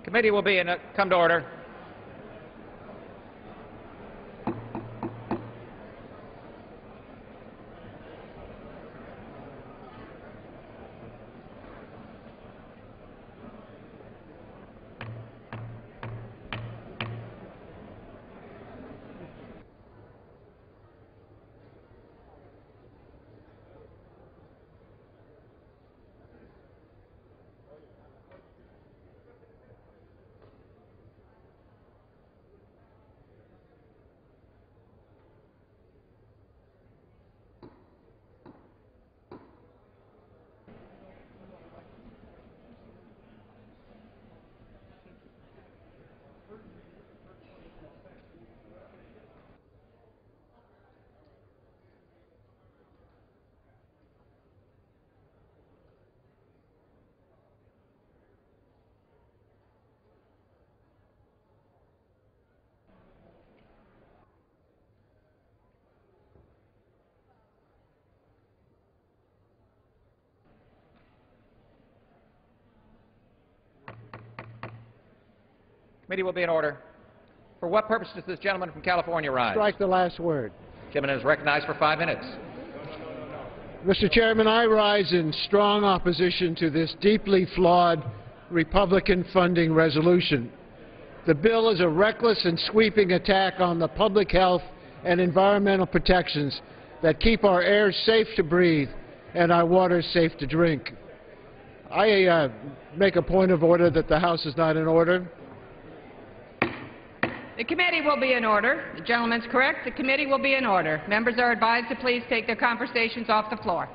Committee will be come to order. Committee will be in order. For what purpose does this gentleman from California rise? Strike the last word. Gentleman is recognized for 5 minutes. Mr. Chairman, I rise in strong opposition to this deeply flawed Republican funding resolution. The bill is a reckless and sweeping attack on the public health and environmental protections that keep our air safe to breathe and our water safe to drink. I make a point of order that the House is not in order. The committee will be in order. The gentleman's correct. The committee will be in order. Members are advised to please take their conversations off the floor.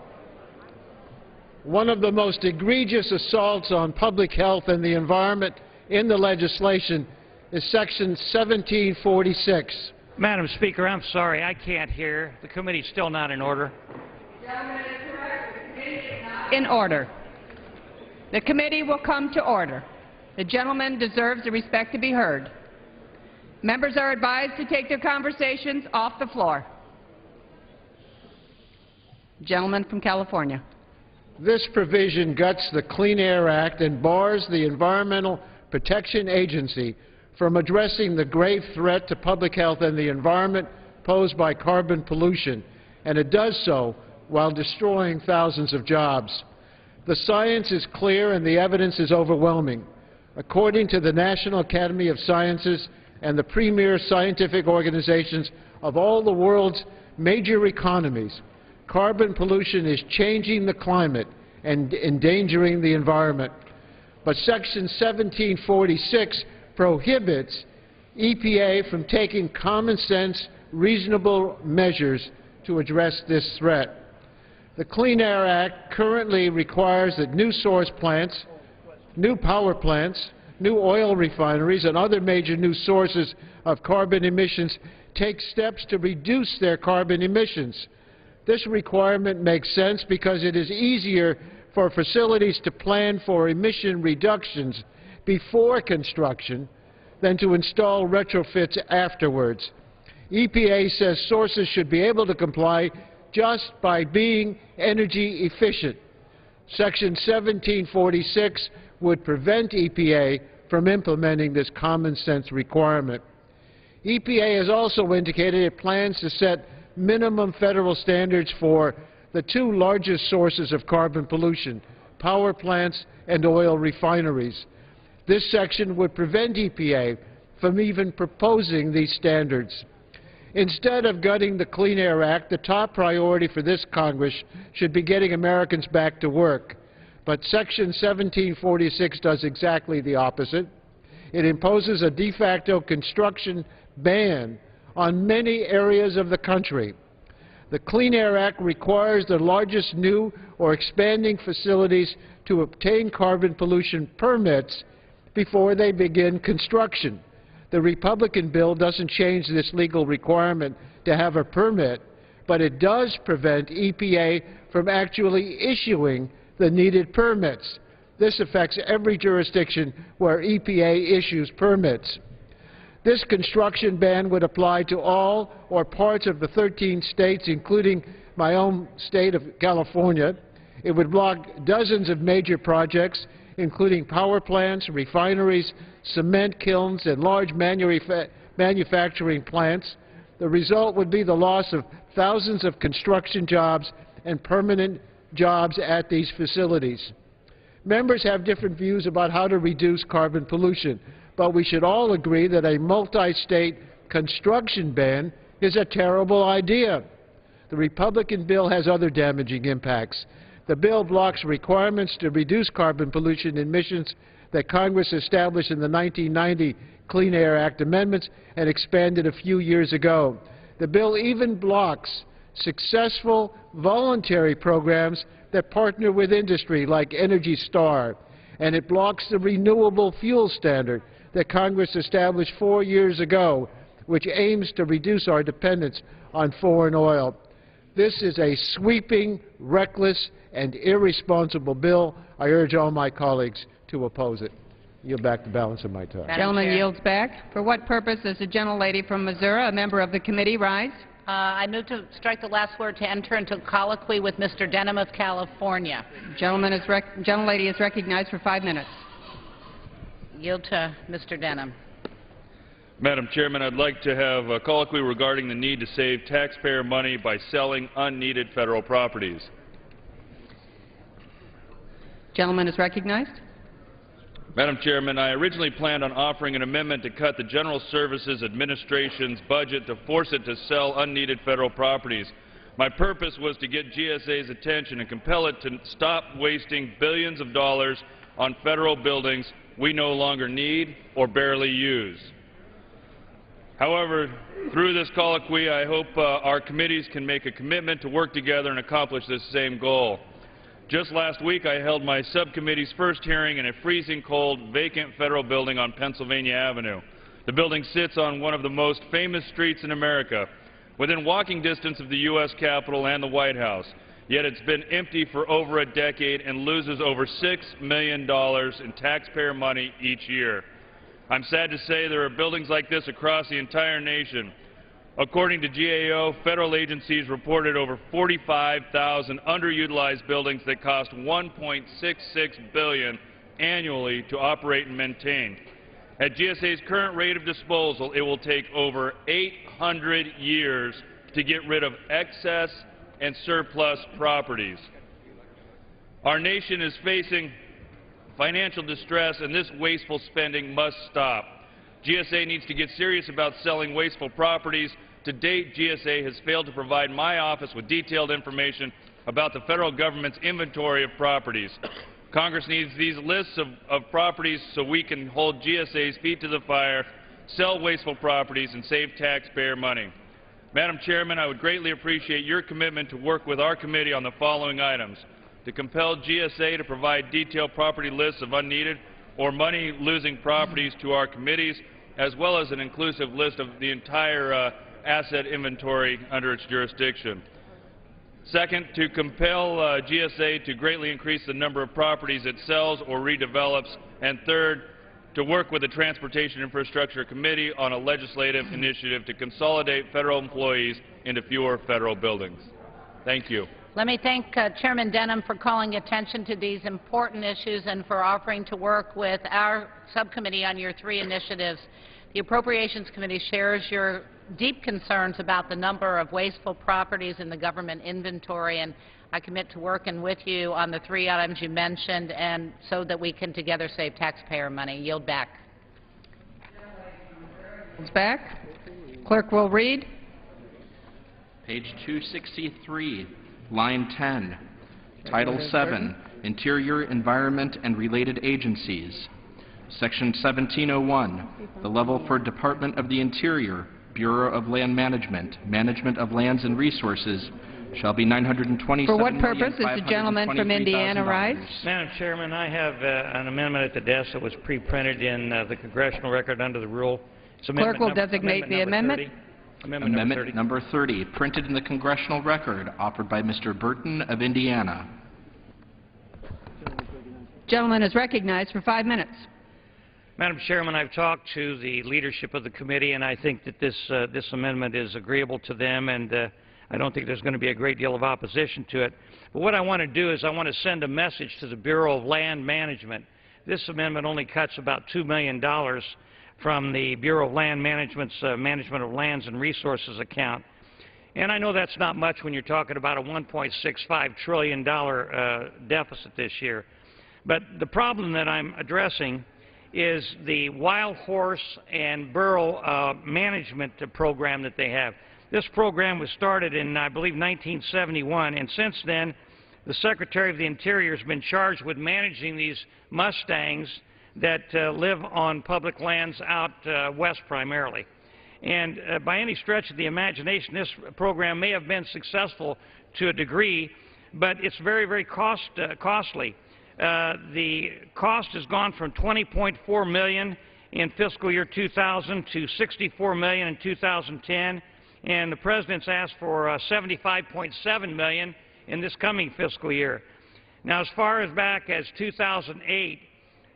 One of the most egregious assaults on public health and the environment in the legislation is Section 1746. Madam Speaker, I'm sorry, I can't hear. The committee's still not in order. The gentleman is correct. The committee is not in order. The committee will come to order. The gentleman deserves the respect to be heard. Members are advised to take their conversations off the floor. Gentleman from California. This provision guts the Clean Air Act and bars the Environmental Protection Agency from addressing the grave threat to public health and the environment posed by carbon pollution, and it does so while destroying thousands of jobs. The science is clear and the evidence is overwhelming. According to the National Academy of Sciences and the premier scientific organizations of all the world's major economies, carbon pollution is changing the climate and endangering the environment. But Section 1746 prohibits EPA from taking common-sense, reasonable measures to address this threat. The Clean Air Act currently requires that new source plants, new power plants, new oil refineries, and other major new sources of carbon emissions take steps to reduce their carbon emissions. This requirement makes sense because it is easier for facilities to plan for emission reductions before construction than to install retrofits afterwards. EPA says sources should be able to comply just by being energy efficient. Section 1746 would prevent EPA from implementing this common-sense requirement. EPA has also indicated it plans to set minimum federal standards for the two largest sources of carbon pollution, power plants and oil refineries. This section would prevent EPA from even proposing these standards. Instead of gutting the Clean Air Act, the top priority for this Congress should be getting Americans back to work. But Section 1746 does exactly the opposite. It imposes a de facto construction ban on many areas of the country. The Clean Air Act requires the largest new or expanding facilities to obtain carbon pollution permits before they begin construction. The Republican bill doesn't change this legal requirement to have a permit, but it does prevent EPA from actually issuing the needed permits. This affects every jurisdiction where EPA issues permits. This construction ban would apply to all or parts of the 13 states, including my own state of California. It would block dozens of major projects, including power plants, refineries, cement kilns, and large manufacturing plants. The result would be the loss of thousands of construction jobs and permanent jobs at these facilities. Members have different views about how to reduce carbon pollution, but we should all agree that a multi-state construction ban is a terrible idea. The Republican bill has other damaging impacts. The bill blocks requirements to reduce carbon pollution emissions that Congress established in the 1990 Clean Air Act amendments and expanded a few years ago. The bill even blocks successful voluntary programs that partner with industry like Energy Star, and it blocks the renewable fuel standard that Congress established 4 years ago, which aims to reduce our dependence on foreign oil. This is a sweeping, reckless, and irresponsible bill. I urge all my colleagues to oppose it. Yield back the balance of my time. Gentleman yields back. For what purpose does the gentlelady from Missouri, a member of the committee, rise? I move to strike the last word to enter into colloquy with Mr. Denham of California. Gentlelady is recognized for 5 minutes. Yield to Mr. Denham. Madam Chairman, I'd like to have a colloquy regarding the need to save taxpayer money by selling unneeded federal properties. Gentleman is recognized. Madam Chairman, I originally planned on offering an amendment to cut the General Services Administration's budget to force it to sell unneeded federal properties. My purpose was to get GSA's attention and compel it to stop wasting billions of dollars on federal buildings we no longer need or barely use. However, through this colloquy, I hope our committees can make a commitment to work together and accomplish this same goal. Just last week, I held my subcommittee's first hearing in a freezing cold, vacant federal building on Pennsylvania Avenue. The building sits on one of the most famous streets in America, within walking distance of the U.S. Capitol and the White House. Yet it's been empty for over a decade and loses over $6 million in taxpayer money each year. I'm sad to say there are buildings like this across the entire nation. According to GAO, federal agencies reported over 45,000 underutilized buildings that cost $1.66 billion annually to operate and maintain. At GSA's current rate of disposal, it will take over 800 years to get rid of excess and surplus properties. Our nation is facing financial distress, and this wasteful spending must stop. GSA needs to get serious about selling wasteful properties. To date, GSA has failed to provide my office with detailed information about the federal government's inventory of properties. Congress needs these lists of properties so we can hold GSA's feet to the fire, sell wasteful properties, and save taxpayer money. Madam Chairman, I would greatly appreciate your commitment to work with our committee on the following items: to compel GSA to provide detailed property lists of unneeded or money-losing properties to our committees, as well as an inclusive list of the entire asset inventory under its jurisdiction. Second, to compel GSA to greatly increase the number of properties it sells or redevelops. And third, to work with the Transportation Infrastructure Committee on a legislative initiative to consolidate federal employees into fewer federal buildings. Thank you. Let me thank Chairman Denham for calling attention to these important issues and for offering to work with our subcommittee on your 3 initiatives. The Appropriations Committee shares your deep concerns about the number of wasteful properties in the government inventory, and I commit to working with you on the 3 items you mentioned, and so that we can together save taxpayer money. Yield back. Yields back. Clerk will read. Page 263, line 10, Title 7, Interior, Environment, and Related Agencies. Section 1701, the level for Department of the Interior, Bureau of Land Management, Management of Lands and Resources, shall be $927,523,000. For what purpose does the gentleman from Indiana rise? Madam Chairman, I have an amendment at the desk that was pre-printed in the congressional record under the rule. Clerk will designate the amendment. Amendment number 30, printed in the congressional record, offered by Mr. Burton of Indiana. Gentleman is recognized for 5 minutes. Madam Chairman, I've talked to the leadership of the committee, and I think that this amendment is agreeable to them, and I don't think there's going to be a great deal of opposition to it. But what I want to do is I want to send a message to the Bureau of Land Management this amendment only cuts about $2 million from the Bureau of Land Management's Management of Lands and Resources account. And I know that's not much when you're talking about a $1.65 trillion deficit this year. But the problem that I'm addressing is the wild horse and burro management program that they have. This program was started in, I believe, 1971, and since then, the Secretary of the Interior has been charged with managing these mustangs that live on public lands out west primarily. And by any stretch of the imagination, this program may have been successful to a degree, but it's very, very costly. The cost has gone from $20.4 million in fiscal year 2000 to $64 million in 2010, and the President's asked for $75.7 million in this coming fiscal year. Now, as far as back as 2008,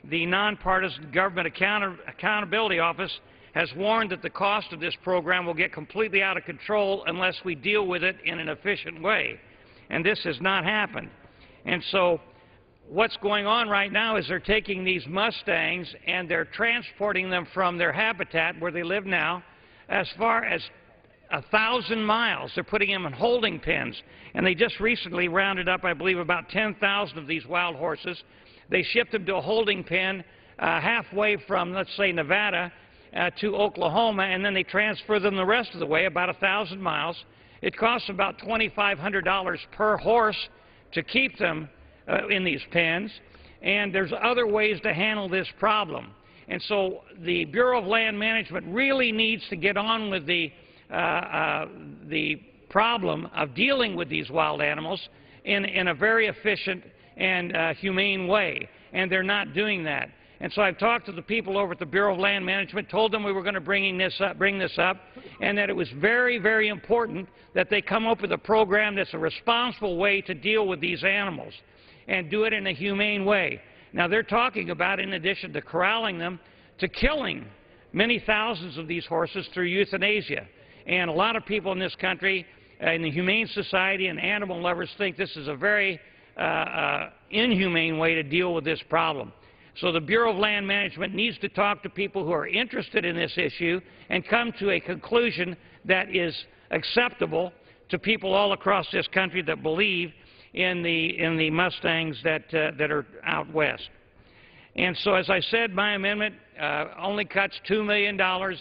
the Nonpartisan Government Accountability Office has warned that the cost of this program will get completely out of control unless we deal with it in an efficient way. And this has not happened. And so what's going on right now is they're taking these mustangs and they're transporting them from their habitat where they live now as far as 1,000 miles. They're putting them in holding pens. And they just recently rounded up, I believe, about 10,000 of these wild horses. They shipped them to a holding pen halfway from, let's say, Nevada to Oklahoma, and then they transfer them the rest of the way, about 1,000 miles. It costs about $2,500 per horse to keep them in these pens, and there's other ways to handle this problem. And so the Bureau of Land Management really needs to get on with the problem of dealing with these wild animals in a very efficient and humane way, and they're not doing that. And so I've talked to the people over at the Bureau of Land Management, told them we were going to bring this up, and that it was very, very important that they come up with a program that's a responsible way to deal with these animals and do it in a humane way. Now, they're talking about, in addition to corralling them, to killing many thousands of these horses through euthanasia. And a lot of people in this country, in the Humane Society and animal lovers, think this is a very inhumane way to deal with this problem. So the Bureau of Land Management needs to talk to people who are interested in this issue and come to a conclusion that is acceptable to people all across this country that believe in the mustangs that are out west. And so, as I said, my amendment only cuts $2 million.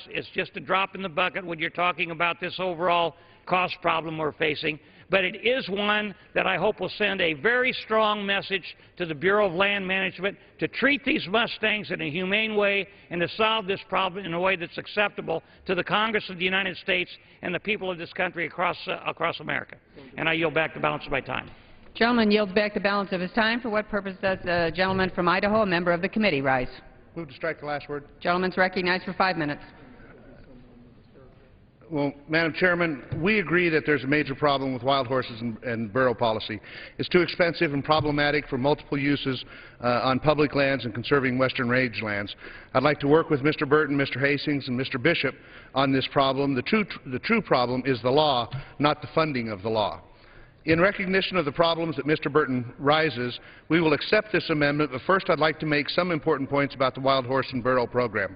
It's just a drop in the bucket when you're talking about this overall cost problem we're facing. But it is one that I hope will send a very strong message to the Bureau of Land Management to treat these mustangs in a humane way and to solve this problem in a way that's acceptable to the Congress of the United States and the people of this country across America. And I yield back the balance of my time. Gentleman yields back the balance of his time. For what purpose does the gentleman from Idaho, a member of the committee, rise? Move to strike the last word. Gentleman's recognized for 5 minutes. Well, Madam Chairman, we agree that there's a major problem with wild horses and burro policy. It's too expensive and problematic for multiple uses on public lands and conserving western range lands. I'd like to work with Mr. Burton, Mr. Hastings, and Mr. Bishop on this problem. The true problem is the law, not the funding of the law. In recognition of the problems that Mr. Burton raises, we will accept this amendment, but first I'd like to make some important points about the wild horse and burro program.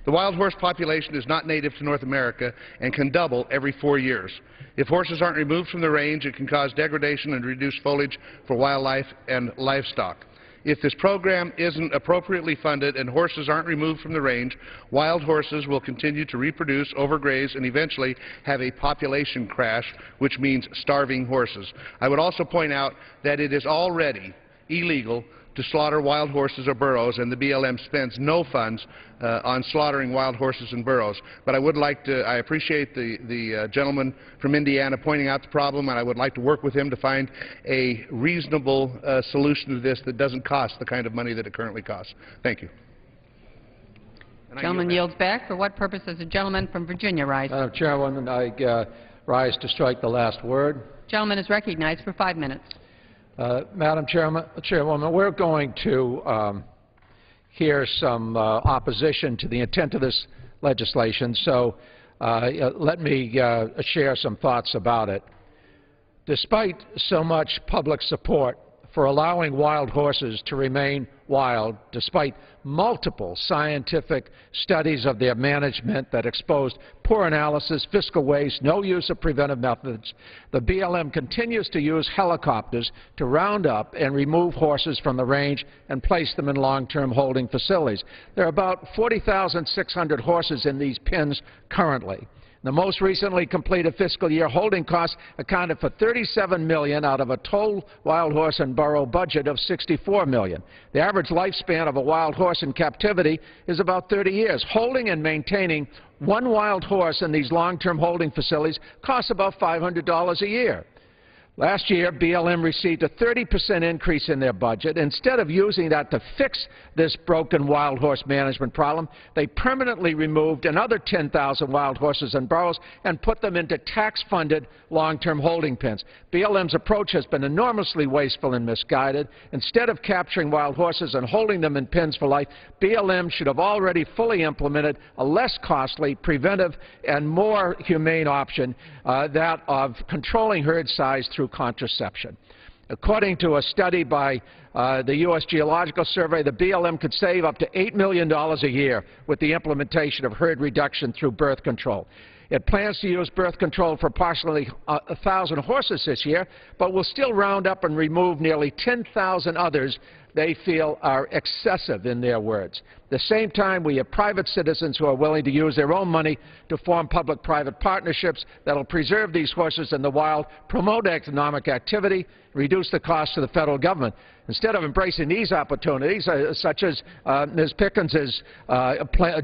The wild horse population is not native to North America and can double every 4 years. If horses aren't removed from the range, it can cause degradation and reduce foliage for wildlife and livestock. If this program isn't appropriately funded and horses aren't removed from the range, wild horses will continue to reproduce, overgraze, and eventually have a population crash, which means starving horses. I would also point out that it is already illegal to slaughter wild horses or burros, and the BLM spends no funds on slaughtering wild horses and burros. But I appreciate the gentleman from Indiana pointing out the problem, and I would like to work with him to find a reasonable solution to this that doesn't cost the kind of money that it currently costs. Thank you. Gentleman yields back. For what purpose does the gentleman from Virginia rise? Madam Chairwoman, I rise to strike the last word. Gentleman is recognized for 5 minutes. Madam Chairwoman, we're going to hear some opposition to the intent of this legislation, so let me share some thoughts about it. Despite so much public support for allowing wild horses to remain wild despite multiple scientific studies of their management that exposed poor analysis, fiscal waste, no use of preventive methods. The BLM continues to use helicopters to round up and remove horses from the range and place them in long-term holding facilities. There are about 40,600 horses in these pens currently. The most recently completed fiscal year holding costs accounted for $37 million out of a total wild horse and burro budget of $64 million. The average lifespan of a wild horse in captivity is about 30 years. Holding and maintaining one wild horse in these long-term holding facilities costs about $500 a year. Last year, BLM received a 30% increase in their budget. Instead of using that to fix this broken wild horse management problem, they permanently removed another 10,000 wild horses and burros and put them into tax-funded long-term holding pens. BLM's approach has been enormously wasteful and misguided. Instead of capturing wild horses and holding them in pens for life, BLM should have already fully implemented a less costly, preventive, and more humane option, that of controlling herd size through contraception. According to a study by the U.S. Geological Survey, the BLM could save up to $8 million a year with the implementation of herd reduction through birth control. It plans to use birth control for approximately 1,000 horses this year, but will still round up and remove nearly 10,000 others they feel are excessive, in their words. At the same time, we have private citizens who are willing to use their own money to form public-private partnerships that will preserve these horses in the wild, promote economic activity, reduce the cost to the federal government. Instead of embracing these opportunities, such as Ms. Pickens's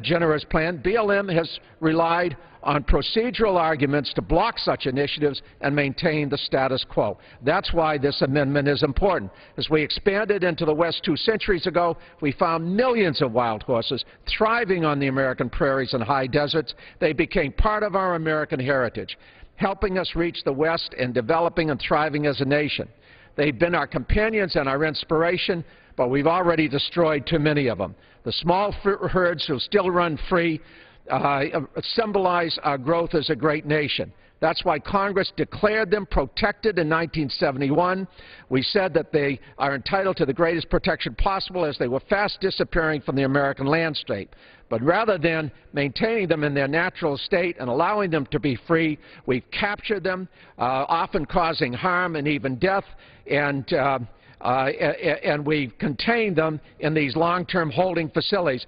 generous plan, BLM has relied on procedural arguments to block such initiatives and maintain the status quo. That's why this amendment is important. As we expanded into the West 2 centuries ago, we found millions of wild horses thriving on the American prairies and high deserts. They became part of our American heritage, helping us reach the West and developing and thriving as a nation. They've been our companions and our inspiration, but we've already destroyed too many of them. The small herds who still run free symbolize our growth as a great nation. That's why Congress declared them protected in 1971. We said that they are entitled to the greatest protection possible as they were fast disappearing from the American landscape. But rather than maintaining them in their natural state and allowing them to be free, we've captured them, often causing harm and even death, and we've contained them in these long-term holding facilities.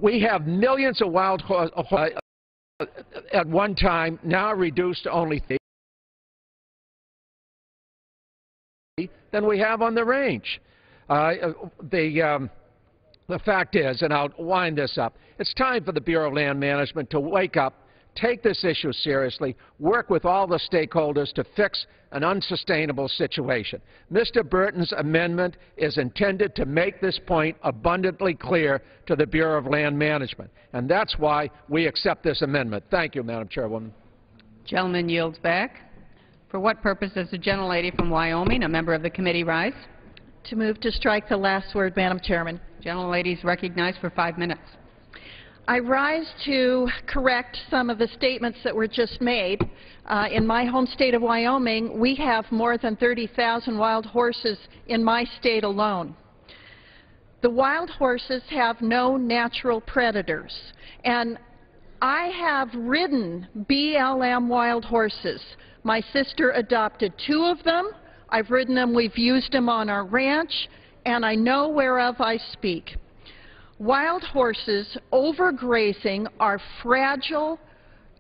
We have millions of wild horses at one time, now reduced to only 3 than we have on the range. The fact is, and I'll wind this up, it's time for the Bureau of Land Management to wake up, take this issue seriously, work with all the stakeholders to fix an unsustainable situation. Mr. Burton's amendment is intended to make this point abundantly clear to the Bureau of Land Management, and that's why we accept this amendment. Thank you, Madam Chairwoman. Gentleman yields back. For what purpose does the gentlelady from Wyoming, a member of the committee, rise? To move to strike the last word, Madam Chairman. Gentlelady is recognized for 5 minutes. I rise to correct some of the statements that were just made. In my home state of Wyoming, we have more than 30,000 wild horses in my state alone. The wild horses have no natural predators, and I have ridden BLM wild horses. My sister adopted 2 of them. I've ridden them, we've used them on our ranch, and I know whereof I speak. Wild horses overgrazing our fragile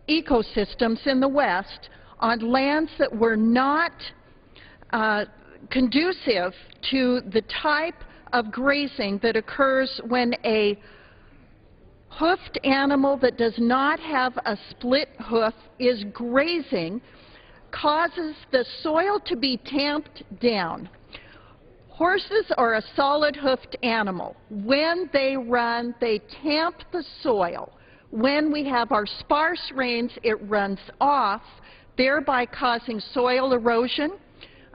ecosystems in the West on lands that were not conducive to the type of grazing that occurs when a hoofed animal that does not have a split hoof is grazing, causes the soil to be tamped down. Horses are a solid-hoofed animal. When they run, they tamp the soil. When we have our sparse rains, it runs off, thereby causing soil erosion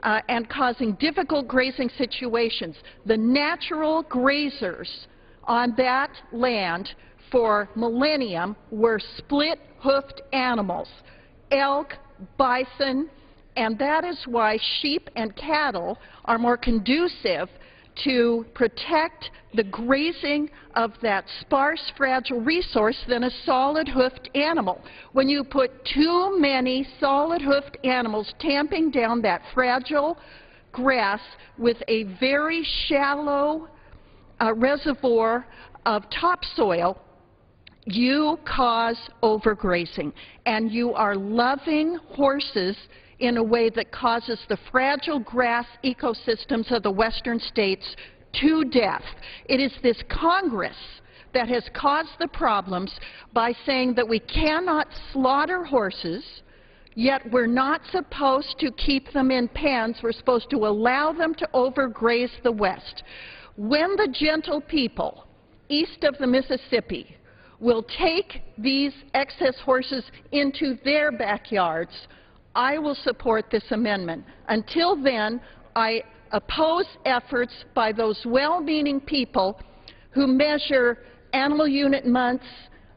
and causing difficult grazing situations. The natural grazers on that land for millennium were split-hoofed animals, elk, bison, And that is why sheep and cattle are more conducive to protect the grazing of that sparse, fragile resource than a solid-hoofed animal. When you put too many solid-hoofed animals tamping down that fragile grass with a very shallow reservoir of topsoil, you cause overgrazing, and you are loving horses in a way that causes the fragile grass ecosystems of the western states to death. It is this Congress that has caused the problems by saying that we cannot slaughter horses, yet we're not supposed to keep them in pens. We're supposed to allow them to overgraze the West. When the gentle people east of the Mississippi will take these excess horses into their backyards, I will support this amendment. Until then, I oppose efforts by those well-meaning people who measure animal unit months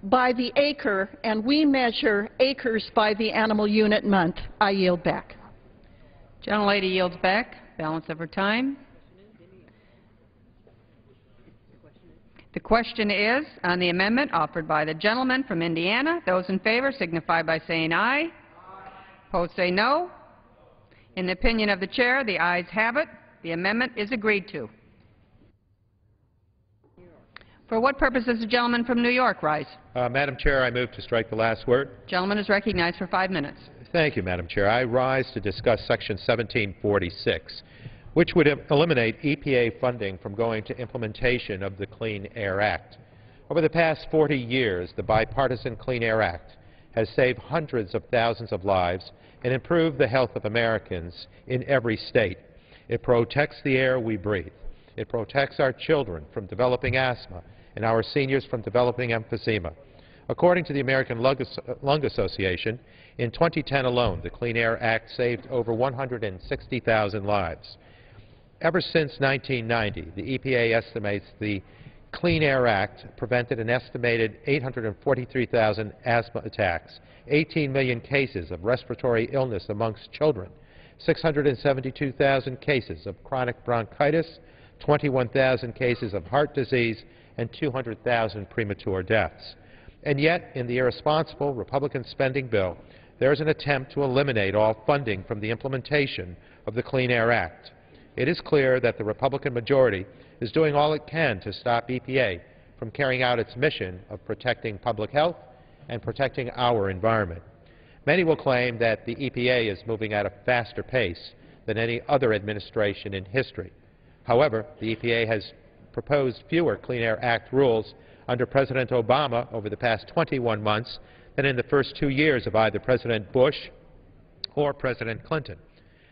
by the acre, and we measure acres by the animal unit month. I yield back. Gentlelady yields back. Balance of her time. The question is on the amendment offered by the gentleman from Indiana. Those in favor signify by saying aye. Opposed say no. In the opinion of the chair, the ayes have it. The amendment is agreed to. For what purpose does the gentleman from New York rise? Madam Chair, I move to strike the last word. Gentleman is recognized for 5 minutes. Thank you, Madam Chair. I rise to discuss Section 1746, which would eliminate EPA funding from going to implementation of the Clean Air Act. Over the past 40 years, the bipartisan Clean Air Act has saved hundreds of thousands of lives and improved the health of Americans in every state. It protects the air we breathe. It protects our children from developing asthma and our seniors from developing emphysema. According to the American Lung Association, in 2010 alone, the Clean Air Act saved over 160,000 lives. Ever since 1990, the EPA estimates the Clean Air Act prevented an estimated 843,000 asthma attacks, 18 million cases of respiratory illness amongst children, 672,000 cases of chronic bronchitis, 21,000 cases of heart disease, and 200,000 premature deaths. And yet, in the irresponsible Republican spending bill, there is an attempt to eliminate all funding from the implementation of the Clean Air Act. It is clear that the Republican majority is doing all it can to stop EPA from carrying out its mission of protecting public health and protecting our environment. Many will claim that the EPA is moving at a faster pace than any other administration in history. However, the EPA has proposed fewer Clean Air Act rules under President Obama over the past 21 months than in the first 2 years of either President Bush or President Clinton.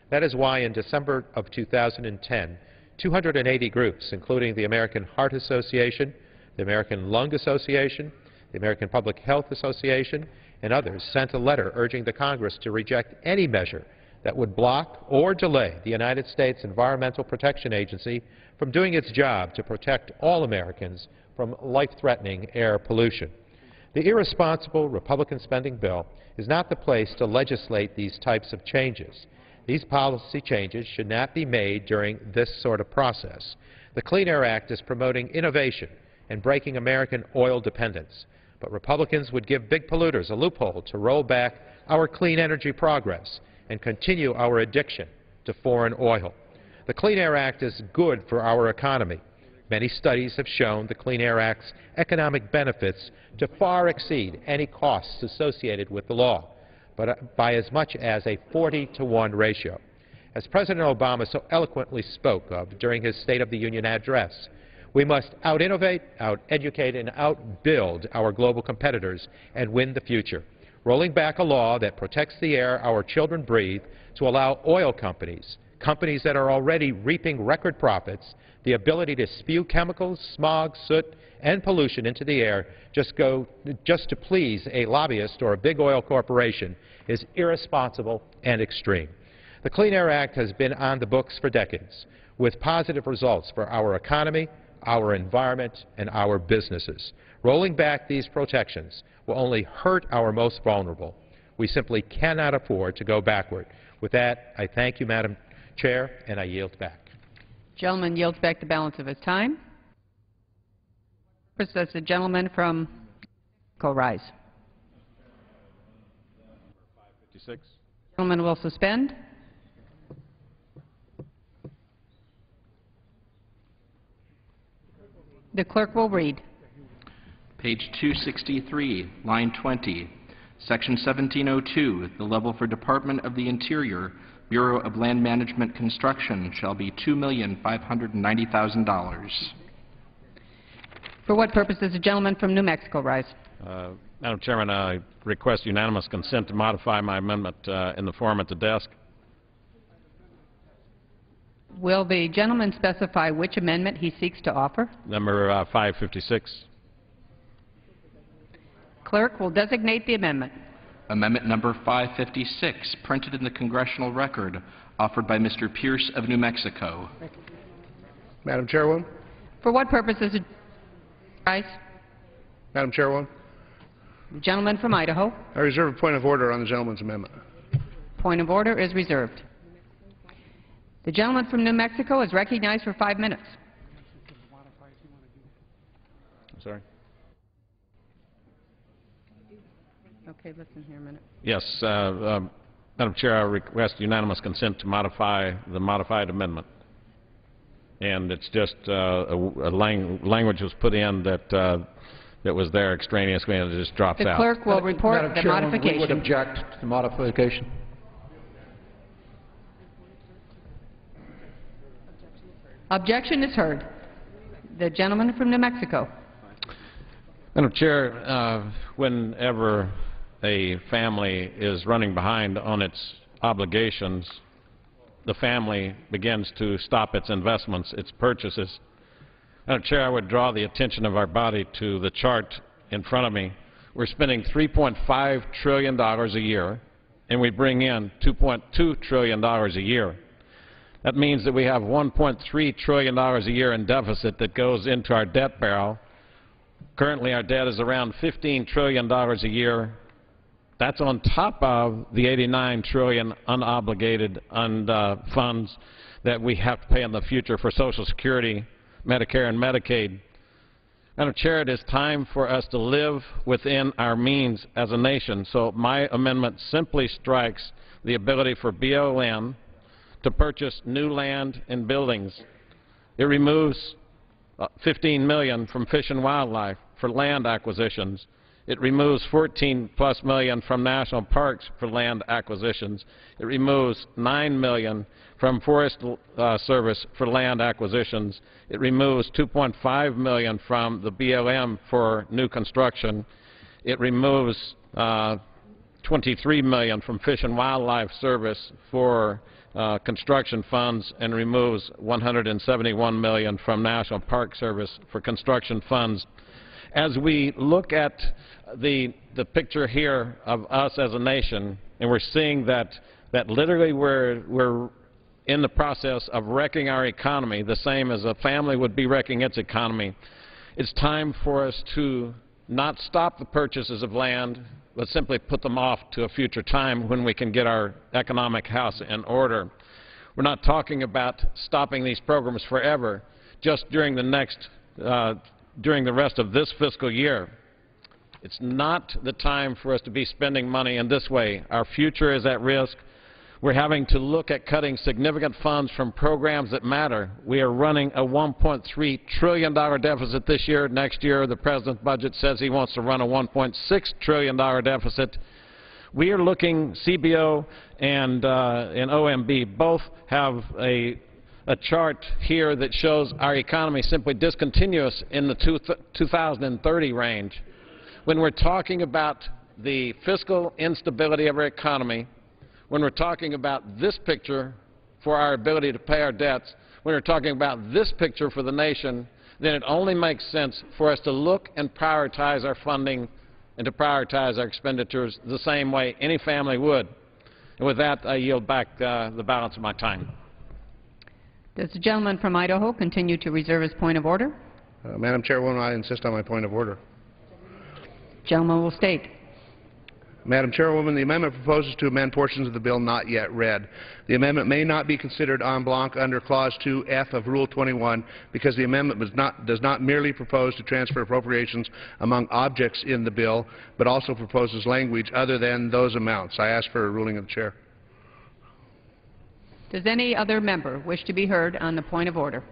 That is why in December of 2010, 280 groups, including the American Heart Association, the American Lung Association, the American Public Health Association, and others, sent a letter urging the Congress to reject any measure that would block or delay the United States Environmental Protection Agency from doing its job to protect all Americans from life-threatening air pollution. The irresponsible Republican spending bill is not the place to legislate these types of changes. These policy changes should not be made during this sort of process. The Clean Air Act is promoting innovation and breaking American oil dependence, but Republicans would give big polluters a loophole to roll back our clean energy progress and continue our addiction to foreign oil. The Clean Air Act is good for our economy. Many studies have shown the Clean Air Act's economic benefits to far exceed any costs associated with the law, but by as much as a 40-to-1 ratio. As President Obama so eloquently spoke of during his State of the Union address, we must out-innovate, out-educate, and out-build our global competitors and win the future. Rolling back a law that protects the air our children breathe to allow oil companies, companies that are already reaping record profits, the ability to spew chemicals, smog, soot, and pollution into the air just to please a lobbyist or a big oil corporation is irresponsible and extreme. The Clean Air Act has been on the books for decades, with positive results for our economy, our environment, and our businesses. Rolling back these protections will only hurt our most vulnerable. We simply cannot afford to go backward. With that, I thank you, Madam Chair, and I yield back. Gentleman yields back the balance of his time. Does the gentleman from rise? 56. Gentleman will suspend. The clerk will read. Page 263, line 20, Section 1702, the level for Department of the Interior, Bureau of Land Management Construction shall be $2,590,000. For what purpose does the gentleman from New Mexico rise? Madam Chairman, I request unanimous consent to modify my amendment in the form at the desk. Will the gentleman specify which amendment he seeks to offer? Number 556. Clerk will designate the amendment. Amendment number 556, printed in the congressional record, offered by Mr. Pierce of New Mexico. Madam Chairwoman? For what purpose does the rise? Madam Chairwoman? The gentleman from Idaho. I reserve a point of order on the gentleman's amendment. Point of order is reserved. The gentleman from New Mexico is recognized for 5 minutes. I'm sorry. Okay, listen here a minute. Yes, Madam Chair, I request unanimous consent to modify the modified amendment. And it's just language was put in that that was there extraneously and it just drops out. The clerk will report Madam the Chairwoman, modification. we would object to the modification. Objection is heard. The gentleman from New Mexico. Madam Chair, whenever a family is running behind on its obligations, the family begins to stop its investments, its purchases. Madam Chair, I would draw the attention of our body to the chart in front of me. We're spending $3.5 trillion a year, and we bring in $2.2 trillion a year. That means that we have $1.3 trillion a year in deficit that goes into our debt barrel. Currently, our debt is around $15 trillion a year. That's on top of the $89 trillion unobligated funds that we have to pay in the future for Social Security, Medicare, and Medicaid. Madam Chair, it is time for us to live within our means as a nation. So my amendment simply strikes the ability for BLM to purchase new land and buildings. It removes $15 million from Fish and Wildlife for land acquisitions. It removes $14+ million from national parks for land acquisitions. It removes $9 million from Forest Service for land acquisitions. It removes $2.5 million from the BLM for new construction. It removes $23 million from Fish and Wildlife Service for construction funds, and removes $171 million from National Park Service for construction funds. As we look at the picture here of us as a nation, and we're seeing that literally we're in the process of wrecking our economy, the same as a family would be wrecking its economy, it's time for us to not stop the purchases of land, but simply put them off to a future time when we can get our economic house in order. We're not talking about stopping these programs forever, just during the rest of this fiscal year. It's not the time for us to be spending money in this way. Our future is at risk. We're having to look at cutting significant funds from programs that matter. We are running a $1.3 trillion deficit this year. Next year, the President's budget says he wants to run a $1.6 trillion deficit. We are looking, CBO and OMB both have a chart here that shows our economy simply discontinuous in the 2030 range. When we're talking about the fiscal instability of our economy, when we're talking about this picture for our ability to pay our debts, when we're talking about this picture for the nation, then it only makes sense for us to look and prioritize our funding and to prioritize our expenditures the same way any family would. And with that, I yield back the balance of my time. Does the gentleman from Idaho continue to reserve his point of order? Madam Chairwoman, I insist on my point of order. Gentleman will state. Madam Chairwoman, the amendment proposes to amend portions of the bill not yet read. The amendment may not be considered en bloc under Clause 2F of Rule 21 because the amendment does not merely propose to transfer appropriations among objects in the bill, but also proposes language other than those amounts. I ask for a ruling of the Chair. Does any other member wish to be heard on the point of order?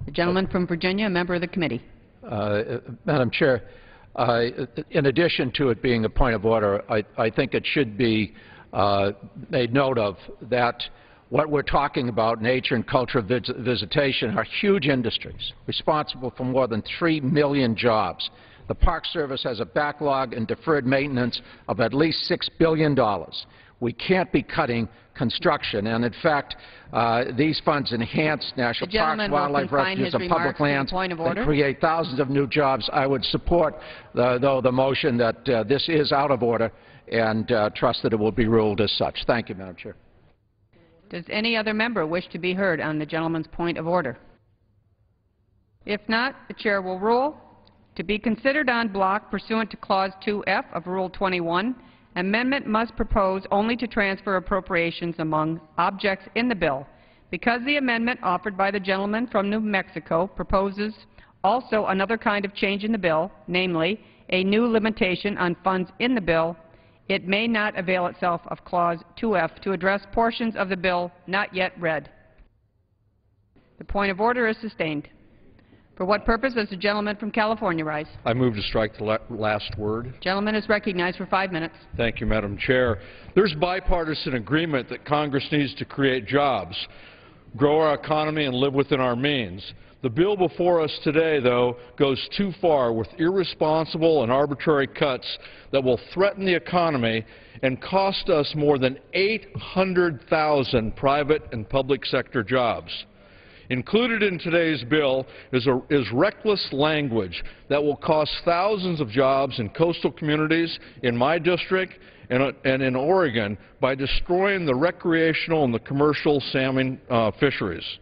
The gentleman from Virginia, a member of the committee. Madam Chair, in addition to it being a point of order, I think it should be made note of that what we're talking about, nature and cultural visitation, are huge industries responsible for more than 3 million jobs. The Park Service has a backlog and deferred maintenance of at least $6 billion. We can't be cutting construction, and in fact, these funds enhance national parks, wildlife refuges, and public lands and create thousands of new jobs. I would support, though, the motion that this is out of order and trust that it will be ruled as such. Thank you, Madam Chair. Does any other member wish to be heard on the gentleman's point of order? If not, the Chair will rule to be considered en bloc pursuant to Clause 2F of Rule 21. Amendment must propose only to transfer appropriations among objects in the bill. Because the amendment offered by the gentleman from New Mexico proposes also another kind of change in the bill, namely a new limitation on funds in the bill, it may not avail itself of Clause 2F to address portions of the bill not yet read. The point of order is sustained. For what purpose does the gentleman from California rise? I move to strike the last word. Gentleman is recognized for 5 minutes. Thank you, Madam Chair. There's bipartisan agreement that Congress needs to create jobs, grow our economy, and live within our means. The bill before us today, though, goes too far with irresponsible and arbitrary cuts that will threaten the economy and cost us more than 800,000 private and public sector jobs. Included in today's bill is reckless language that will cost thousands of jobs in coastal communities in my district and in Oregon by destroying the recreational and the commercial salmon fisheries.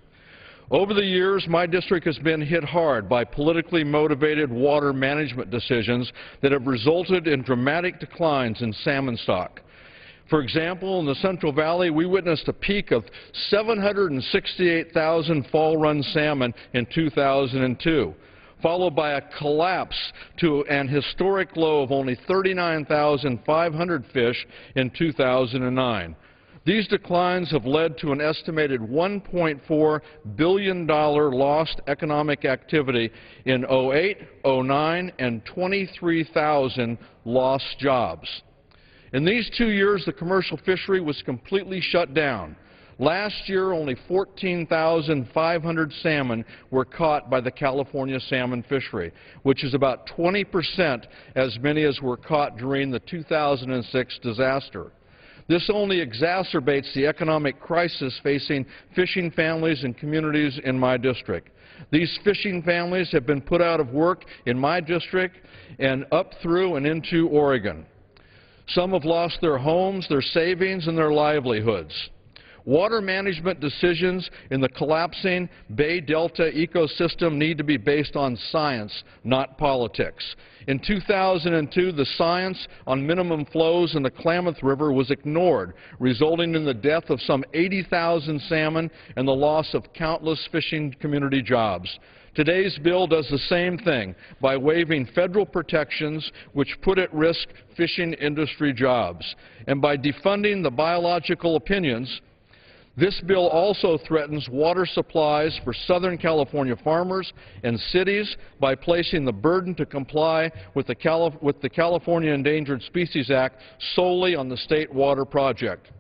Over the years, my district has been hit hard by politically motivated water management decisions that have resulted in dramatic declines in salmon stock. For example, in the Central Valley, we witnessed a peak of 768,000 fall-run salmon in 2002, followed by a collapse to an historic low of only 39,500 fish in 2009. These declines have led to an estimated $1.4 billion lost economic activity in 08, 09, and 23,000 lost jobs. In these 2 years, the commercial fishery was completely shut down. Last year, only 14,500 salmon were caught by the California salmon fishery, which is about 20% as many as were caught during the 2006 disaster. This only exacerbates the economic crisis facing fishing families and communities in my district. These fishing families have been put out of work in my district and up through and into Oregon. Some have lost their homes, their savings, and their livelihoods. Water management decisions in the collapsing Bay Delta ecosystem need to be based on science, not politics. In 2002, the science on minimum flows in the Klamath River was ignored, resulting in the death of some 80,000 salmon and the loss of countless fishing community jobs. Today's bill does the same thing by waiving federal protections which put at risk fishing industry jobs. And by defunding the biological opinions, this bill also threatens water supplies for Southern California farmers and cities by placing the burden to comply with the California Endangered Species Act solely on the State Water Project.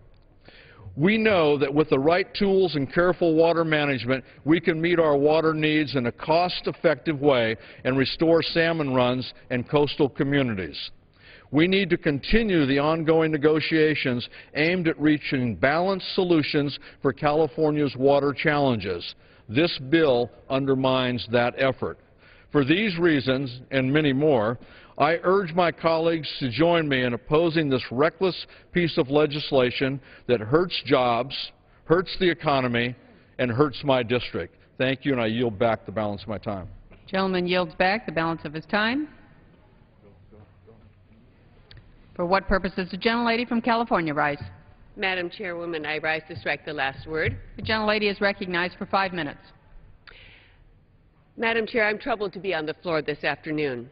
We know that with the right tools and careful water management, we can meet our water needs in a cost-effective way and restore salmon runs and coastal communities. We need to continue the ongoing negotiations aimed at reaching balanced solutions for California's water challenges. This bill undermines that effort. For these reasons, and many more, I urge my colleagues to join me in opposing this reckless piece of legislation that hurts jobs, hurts the economy, and hurts my district. Thank you, and I yield back the balance of my time. The gentleman yields back the balance of his time. For what purpose does the gentlelady from California rise? Madam Chairwoman, I rise to strike the last word. The gentlelady is recognized for 5 minutes. Madam Chair, I'm troubled to be on the floor this afternoon.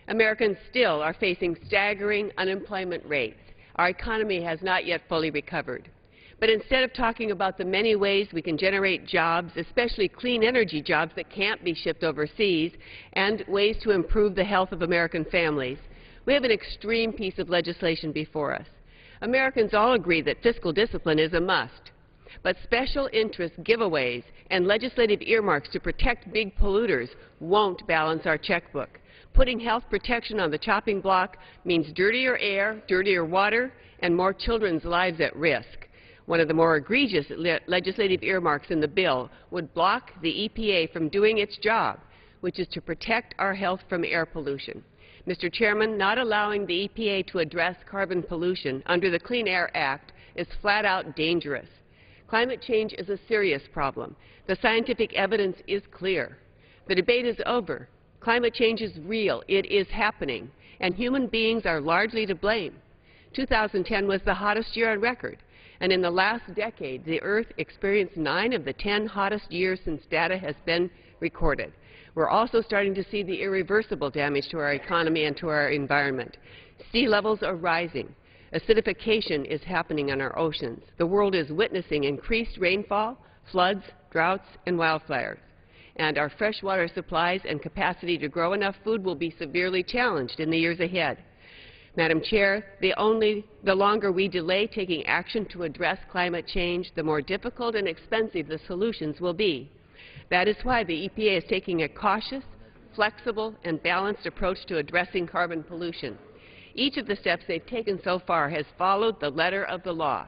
Americans still are facing staggering unemployment rates. Our economy has not yet fully recovered. But instead of talking about the many ways we can generate jobs, especially clean energy jobs that can't be shipped overseas, and ways to improve the health of American families, we have an extreme piece of legislation before us. Americans all agree that fiscal discipline is a must. But special interest giveaways and legislative earmarks to protect big polluters won't balance our checkbook. Putting health protection on the chopping block means dirtier air, dirtier water, and more children's lives at risk. One of the more egregious legislative earmarks in the bill would block the EPA from doing its job, which is to protect our health from air pollution. Mr. Chairman, not allowing the EPA to address carbon pollution under the Clean Air Act is flat out dangerous. Climate change is a serious problem. The scientific evidence is clear. The debate is over. Climate change is real. It is happening. And human beings are largely to blame. 2010 was the hottest year on record. And in the last decade, the Earth experienced 9 of the 10 hottest years since data has been recorded. We're also starting to see the irreversible damage to our economy and to our environment. Sea levels are rising. Acidification is happening in our oceans. The world is witnessing increased rainfall, floods, droughts, and wildfires. And our freshwater supplies and capacity to grow enough food will be severely challenged in the years ahead. Madam Chair, the longer we delay taking action to address climate change, the more difficult and expensive the solutions will be. That is why the EPA is taking a cautious, flexible, and balanced approach to addressing carbon pollution. Each of the steps they've taken so far has followed the letter of the law.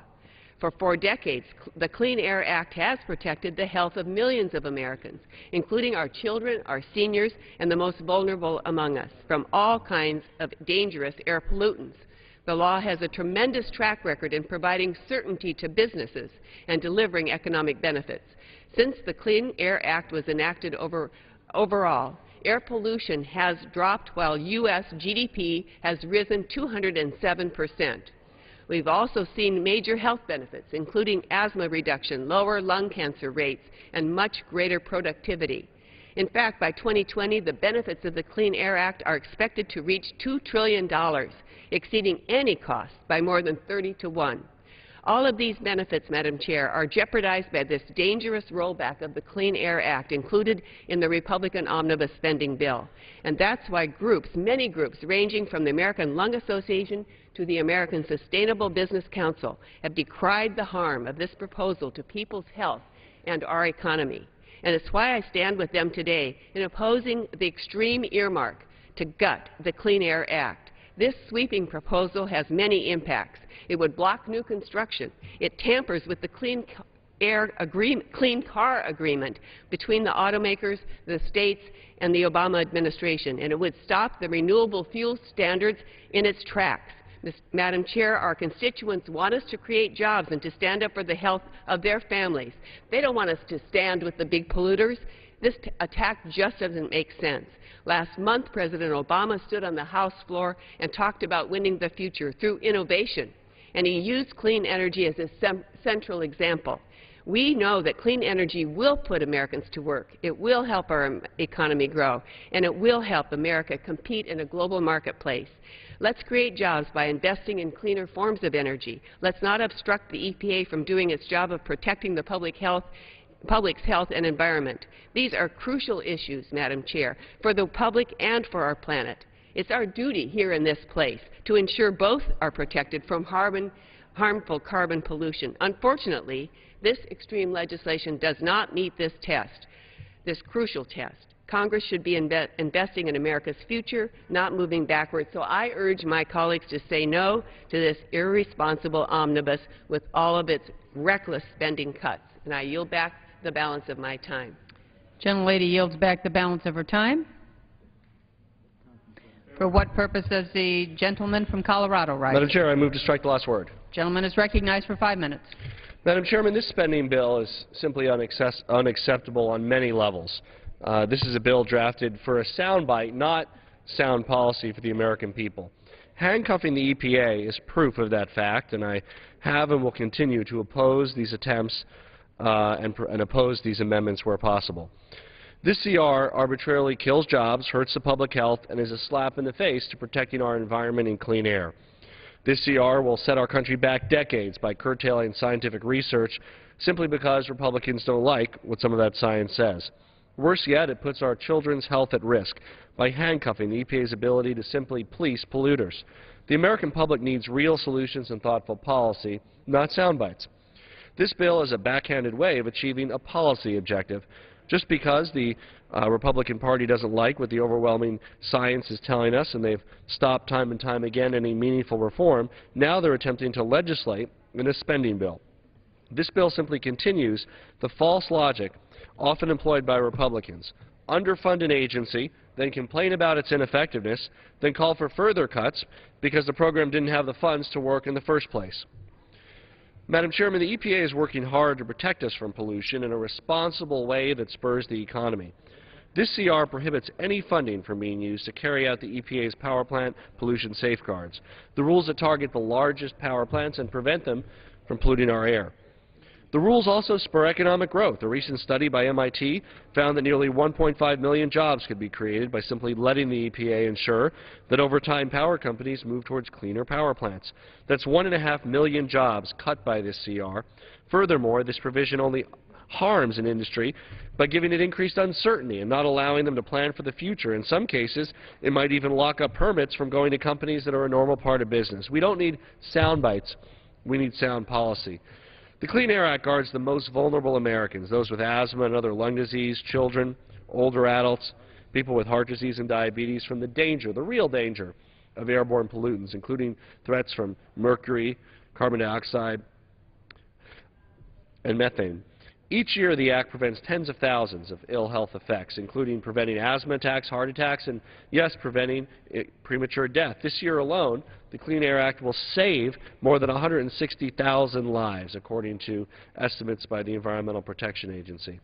For 4 decades, the Clean Air Act has protected the health of millions of Americans, including our children, our seniors, and the most vulnerable among us, from all kinds of dangerous air pollutants. The law has a tremendous track record in providing certainty to businesses and delivering economic benefits. Since the Clean Air Act was enacted overall, air pollution has dropped while U.S. GDP has risen 207%. We've also seen major health benefits, including asthma reduction, lower lung cancer rates, and much greater productivity. In fact, by 2020, the benefits of the Clean Air Act are expected to reach $2 trillion, exceeding any cost by more than 30 to 1. All of these benefits, Madam Chair, are jeopardized by this dangerous rollback of the Clean Air Act included in the Republican omnibus spending bill. And that's why groups, many groups, ranging from the American Lung Association to the American Sustainable Business Council, have decried the harm of this proposal to people's health and our economy. And it's why I stand with them today in opposing the extreme earmark to gut the Clean Air Act. This sweeping proposal has many impacts. It would block new construction. It tampers with the Clean Car Agreement between the automakers, the states, and the Obama administration, and it would stop the renewable fuel standards in its tracks. Madam Chair, our constituents want us to create jobs and to stand up for the health of their families. They don't want us to stand with the big polluters. This attack just doesn't make sense. Last month, President Obama stood on the House floor and talked about winning the future through innovation, and he used clean energy as a central example. We know that clean energy will put Americans to work. It will help our economy grow, and it will help America compete in a global marketplace. Let's create jobs by investing in cleaner forms of energy. Let's not obstruct the EPA from doing its job of protecting the public's health and environment. These are crucial issues, Madam Chair, for the public and for our planet. It's our duty here in this place to ensure both are protected from harmful carbon pollution. Unfortunately, this extreme legislation does not meet this test, this crucial test. Congress should be investing in America's future, not moving backwards. So I urge my colleagues to say no to this irresponsible omnibus with all of its reckless spending cuts. And I yield back the balance of my time. Gentlelady yields back the balance of her time. For what purpose does the gentleman from Colorado rise? Madam Chair, I move to strike the last word. Gentleman is recognized for 5 minutes. Madam Chairman, this spending bill is simply unacceptable on many levels. This is a bill drafted for a soundbite, not sound policy for the American people. Handcuffing the EPA is proof of that fact, and I have and will continue to oppose these attempts and oppose these amendments where possible. This CR arbitrarily kills jobs, hurts the public health, and is a slap in the face to protecting our environment and clean air. This CR will set our country back decades by curtailing scientific research simply because Republicans don't like what some of that science says. Worse yet, it puts our children's health at risk by handcuffing the EPA's ability to simply police polluters. The American public needs real solutions and thoughtful policy, not sound bites. This bill is a backhanded way of achieving a policy objective. Just because the Republican Party doesn't like what the overwhelming science is telling us, and they've stopped time and time again any meaningful reform, now they're attempting to legislate in a spending bill. This bill simply continues the false logic often employed by Republicans. Underfund an agency, then complain about its ineffectiveness, then call for further cuts because the program didn't have the funds to work in the first place. Madam Chairman, the EPA is working hard to protect us from pollution in a responsible way that spurs the economy. This CR prohibits any funding from being used to carry out the EPA's power plant pollution safeguards, the rules that target the largest power plants and prevent them from polluting our air. The rules also spur economic growth. A recent study by MIT found that nearly 1.5 million jobs could be created by simply letting the EPA ensure that over time power companies move towards cleaner power plants. That's 1.5 million jobs cut by this CR. Furthermore, this provision only harms an industry by giving it increased uncertainty and not allowing them to plan for the future. In some cases, it might even lock up permits from going to companies that are a normal part of business. We don't need sound bites. We need sound policy. The Clean Air Act guards the most vulnerable Americans, those with asthma and other lung disease, children, older adults, people with heart disease and diabetes, from the danger, the real danger, of airborne pollutants, including threats from mercury, carbon dioxide, and methane. Each year, the Act prevents tens of thousands of ill health effects, including preventing asthma attacks, heart attacks, and, yes, preventing premature death. This year alone, the Clean Air Act will save more than 160,000 lives, according to estimates by the Environmental Protection Agency.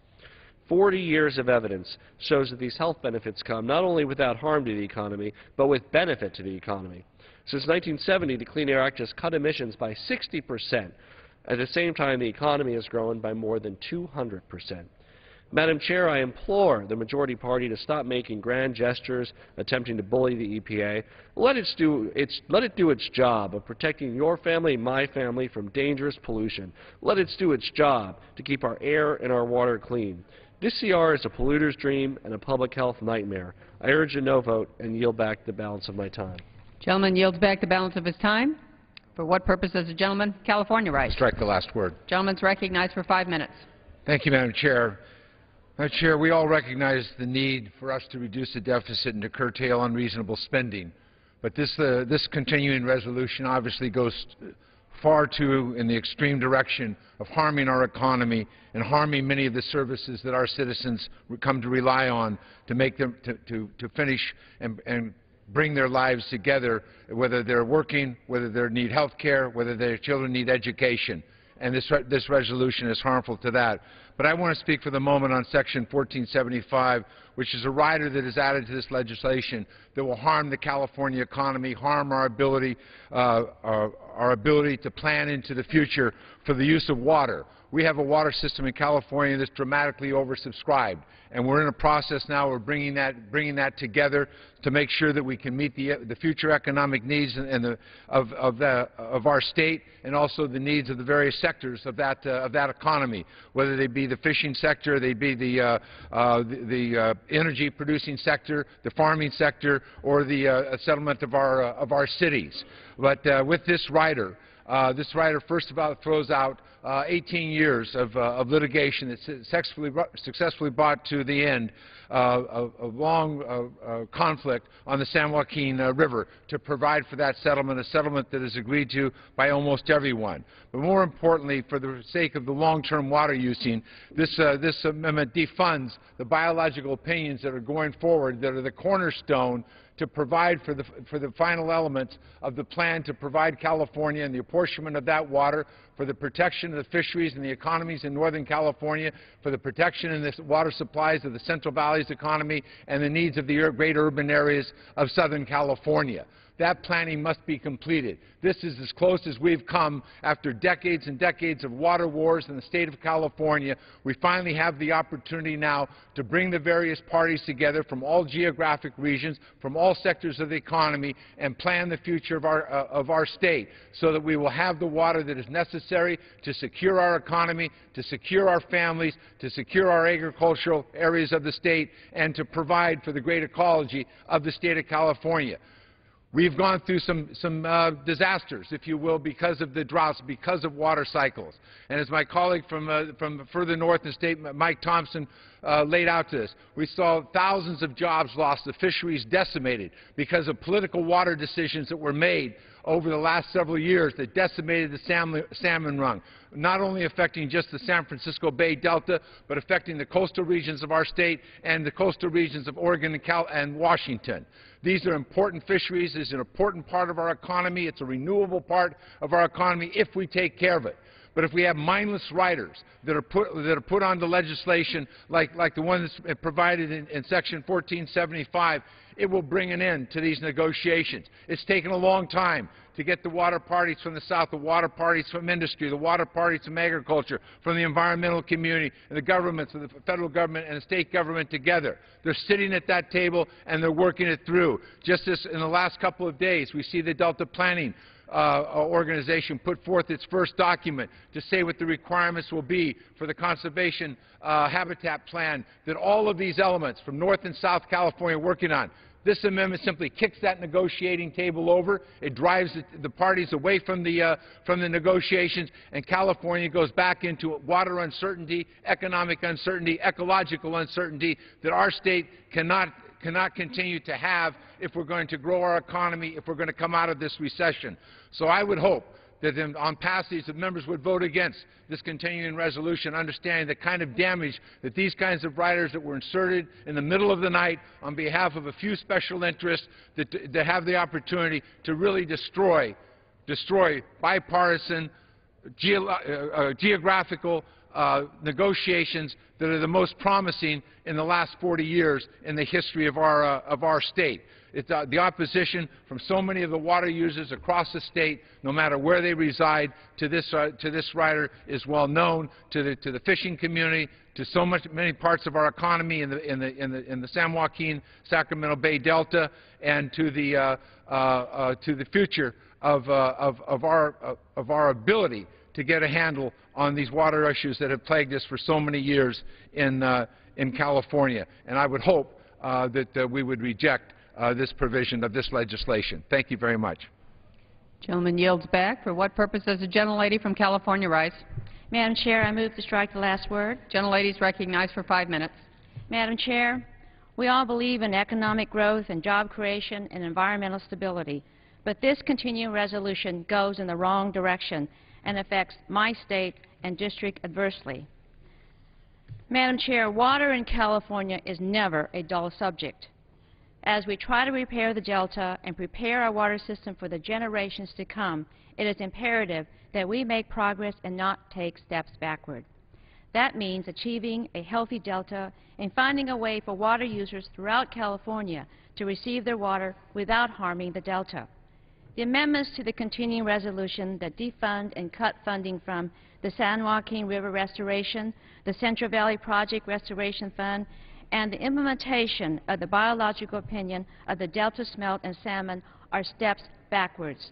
40 years of evidence shows that these health benefits come not only without harm to the economy, but with benefit to the economy. Since 1970, the Clean Air Act has cut emissions by 60%. At the same time, the economy has grown by more than 200%. Madam Chair, I implore the majority party to stop making grand gestures attempting to bully the EPA. Let it do its job of protecting your family, my family, from dangerous pollution. Let it do its job to keep our air and our water clean. This CR is a polluter's dream and a public health nightmare. I urge a no vote and yield back the balance of my time. Gentleman yields back the balance of his time. For what purpose does the gentleman? California right. Strike the last word. Gentleman's recognized for 5 minutes. Thank you, Madam Chair. Madam Chair, we all recognize the need for us to reduce the deficit and to curtail unreasonable spending. But this continuing resolution obviously goes far too in the extreme direction of harming our economy and harming many of the services that our citizens come to rely on to make them to finish and bring their lives together, whether they're working, whether they need health care, whether their children need education. And this resolution is harmful to that. But I want to speak for the moment on Section 1475, which is a rider that is added to this legislation that will harm the California economy, harm our ability to plan into the future for the use of water. We have a water system in California that's dramatically oversubscribed, and we're in a process now of bringing that together to make sure that we can meet the future economic needs of our state and also the needs of the various sectors of that economy, whether they be the fishing sector, they be the energy-producing sector, the farming sector, or the settlement of our cities. But with this rider first of all throws out 18 years of litigation that successfully brought to the end a long conflict on the San Joaquin River to provide for that settlement, a settlement that is agreed to by almost everyone. But more importantly, for the sake of the long-term water using, this amendment defunds the biological opinions that are going forward, that are the cornerstone to provide for the final elements of the plan to provide California and the apportionment of that water for the protection of the fisheries and the economies in Northern California, for the protection and the water supplies of the Central Valley's economy, and the needs of the great urban areas of Southern California. that planning must be completed. This is as close as we've come after decades and decades of water wars in the state of California. We finally have the opportunity now to bring the various parties together from all geographic regions, from all sectors of the economy, and plan the future of our state so that we will have the water that is necessary to secure our economy, to secure our families, to secure our agricultural areas of the state, and to provide for the great ecology of the state of California. We've gone through some disasters, if you will, because of the droughts, because of water cycles. And as my colleague from further north in the state, Mike Thompson, laid out to us, we saw thousands of jobs lost, the fisheries decimated because of political water decisions that were made over the last several years that decimated the salmon run, not only affecting just the San Francisco Bay Delta, but affecting the coastal regions of our state and the coastal regions of Oregon and Washington. These are important fisheries. It's an important part of our economy. It's a renewable part of our economy if we take care of it. But if we have mindless riders that are put onto legislation like the one that's provided in Section 1475, it will bring an end to these negotiations. It's taken a long time to get the water parties from the South, the water parties from industry, the water parties from agriculture, from the environmental community, and the governments, the federal government and the state government together. They're sitting at that table and they're working it through. Just as in the last couple of days, we see the Delta Planning organization put forth its first document to say what the requirements will be for the conservation habitat plan that all of these elements from North and South California are working on. This amendment simply kicks that negotiating table over. It drives the parties away from the negotiations, and California goes back into water uncertainty, economic uncertainty, ecological uncertainty that our state cannot continue to have if we're going to grow our economy, if we're going to come out of this recession. So I would hope that on passage the members would vote against this continuing resolution, understanding the kind of damage that these kinds of riders that were inserted in the middle of the night on behalf of a few special interests that have the opportunity to really destroy bipartisan geographical negotiations that are the most promising in the last 40 years in the history of our state. It's the opposition from so many of the water users across the state, no matter where they reside, to this rider is well known to the fishing community, to many parts of our economy in the San Joaquin, Sacramento Bay Delta, and to the future of our ability to get a handle on these water issues that have plagued us for so many years in California. And I would hope that we would reject this provision of this legislation. Thank you very much. Gentleman yields back. For what purpose does the gentlelady from California rise? Madam Chair, I move to strike the last word. Gentlelady is recognized for 5 minutes. Madam Chair, we all believe in economic growth and job creation and environmental stability, but this continuing resolution goes in the wrong direction and affects my state and district adversely. Madam Chair, water in California is never a dull subject. As we try to repair the Delta and prepare our water system for the generations to come, it is imperative that we make progress and not take steps backward. That means achieving a healthy Delta and finding a way for water users throughout California to receive their water without harming the Delta. The amendments to the continuing resolution that defund and cut funding from the San Joaquin River Restoration, the Central Valley Project Restoration Fund, and the implementation of the biological opinion of the Delta smelt and salmon are steps backwards.